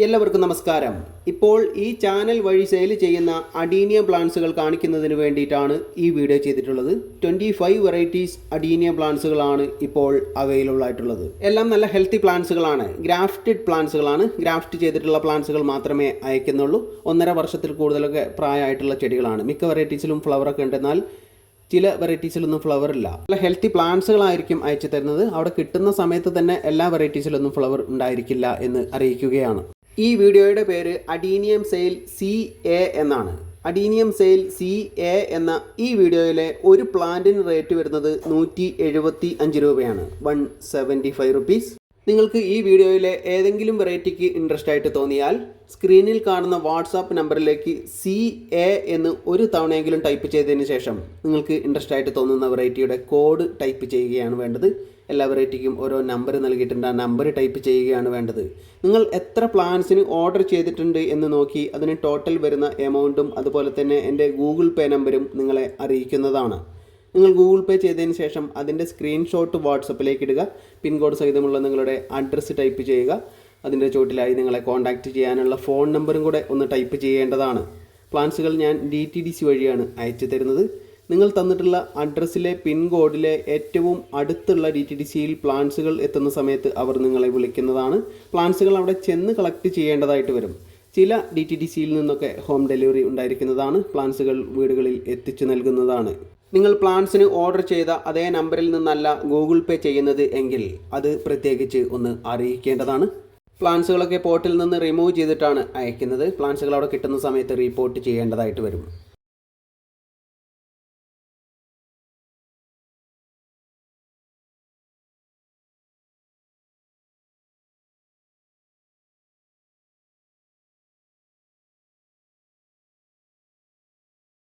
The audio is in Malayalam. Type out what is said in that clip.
എല്ലാവർക്കും നമസ്കാരം. ഇപ്പോൾ ഈ ചാനൽ വഴി സെയിൽ ചെയ്യുന്ന അഡീനിയം പ്ലാന്റ്സുകൾ കാണിക്കുന്നതിന് വേണ്ടിയിട്ടാണ് ഈ വീഡിയോ ചെയ്തിട്ടുള്ളത്. 25 വെറൈറ്റീസ് അഡീനിയം പ്ലാന്റ്സുകളാണ് ഇപ്പോൾ അവൈലബിൾ ആയിട്ടുള്ളത്. എല്ലാം നല്ല ഹെൽത്തി പ്ലാന്റ്സുകളാണ്, ഗ്രാഫ്റ്റഡ് പ്ലാന്റ്സുകളാണ്. ഗ്രാഫ്റ്റ് ചെയ്തിട്ടുള്ള പ്ലാന്റ്സുകൾ മാത്രമേ അയക്കുന്നുള്ളൂ. 1.5 വർഷത്തിൽ കൂടുതലൊക്കെ പ്രായമായിട്ടുള്ള ചെടികളാണ്. മിക്ക വെറൈറ്റീസിലും ഫ്ലവറൊക്കെ ഉണ്ട്, എന്നാൽ ചില വെറൈറ്റീസിലൊന്നും ഫ്ലവർ ഇല്ല. നല്ല ഹെൽത്തി പ്ലാന്റ്സുകളായിരിക്കും അയച്ചു തരുന്നത്. അവിടെ കിട്ടുന്ന സമയത്ത് തന്നെ എല്ലാ വെറൈറ്റീസിലൊന്നും ഫ്ലവർ ഉണ്ടായിരിക്കില്ല എന്ന് അറിയിക്കുകയാണ്. ഈ വീഡിയോയുടെ പേര് അഡീനിയം സെയിൽ CA എന്നാണ്. അഡീനിയം സെയിൽ CA എന്ന ഈ വീഡിയോയിലെ ഒരു പ്ലാന്റിന് റേറ്റ് വരുന്നത് 175 രൂപയാണ്, 175 റുപ്പീസ്. നിങ്ങൾക്ക് ഈ വീഡിയോയിലെ ഏതെങ്കിലും വെറൈറ്റിക്ക് ഇൻട്രസ്റ്റ് ആയിട്ട് തോന്നിയാൽ സ്ക്രീനിൽ കാണുന്ന വാട്സാപ്പ് നമ്പറിലേക്ക് CA എന്ന് ഒരു തവണയെങ്കിലും ടൈപ്പ് ചെയ്തതിന് ശേഷം നിങ്ങൾക്ക് ഇൻട്രസ്റ്റ് ആയിട്ട് തോന്നുന്ന വെറൈറ്റിയുടെ കോഡ് ടൈപ്പ് ചെയ്യുകയാണ് വേണ്ടത്. എല്ലാ വെറൈറ്റിക്കും ഓരോ നമ്പർ നൽകിയിട്ടുണ്ട്, ആ നമ്പർ ടൈപ്പ് ചെയ്യുകയാണ് വേണ്ടത്. നിങ്ങൾ എത്ര പ്ലാൻസിന് ഓർഡർ ചെയ്തിട്ടുണ്ട് എന്ന് നോക്കി അതിന് ടോട്ടൽ വരുന്ന എമൗണ്ടും അതുപോലെ തന്നെ എൻ്റെ ഗൂഗിൾ പേ നമ്പരും നിങ്ങളെ അറിയിക്കുന്നതാണ്. നിങ്ങൾ ഗൂഗിൾ പേ ചെയ്തതിന് ശേഷം അതിൻ്റെ സ്ക്രീൻഷോട്ട് വാട്സപ്പിലേക്ക് ഇടുക. പിൻകോഡ് സഹിതമുള്ള നിങ്ങളുടെ അഡ്രസ്സ് ടൈപ്പ് ചെയ്യുക. അതിൻ്റെ ചോട്ടിലായി നിങ്ങളെ കോൺടാക്റ്റ് ചെയ്യാനുള്ള ഫോൺ നമ്പറും കൂടെ ഒന്ന് ടൈപ്പ് ചെയ്യേണ്ടതാണ്. പ്ലാൻസുകൾ ഞാൻ DTDC വഴിയാണ് അയച്ചു തരുന്നത്. നിങ്ങൾ തന്നിട്ടുള്ള അഡ്രസ്സിലെ പിൻകോഡിലെ ഏറ്റവും അടുത്തുള്ള DTDCയിൽ പ്ലാൻസുകൾ എത്തുന്ന സമയത്ത് അവർ നിങ്ങളെ വിളിക്കുന്നതാണ്. പ്ലാൻസുകൾ അവിടെ ചെന്ന് കളക്ട് ചെയ്യേണ്ടതായിട്ട് വരും. ചില DTDCയിൽ നിന്നൊക്കെ ഹോം ഡെലിവറി ഉണ്ടായിരിക്കുന്നതാണ്. പ്ലാൻസുകൾ വീടുകളിൽ എത്തിച്ചു നൽകുന്നതാണ്. നിങ്ങൾ പ്ലാൻസിന് ഓർഡർ ചെയ്ത അതേ നമ്പറിൽ നിന്നല്ല ഗൂഗിൾ പേ ചെയ്യുന്നത് എങ്കിൽ അത് പ്രത്യേകിച്ച് ഒന്ന് അറിയിക്കേണ്ടതാണ്. പ്ലാൻസുകളൊക്കെ പോർട്ടിൽ നിന്ന് റിമൂവ് ചെയ്തിട്ടാണ് അയക്കുന്നത്. പ്ലാൻസുകൾ അവിടെ കിട്ടുന്ന സമയത്ത് റിപ്പോർട്ട് ചെയ്യേണ്ടതായിട്ട് വരും.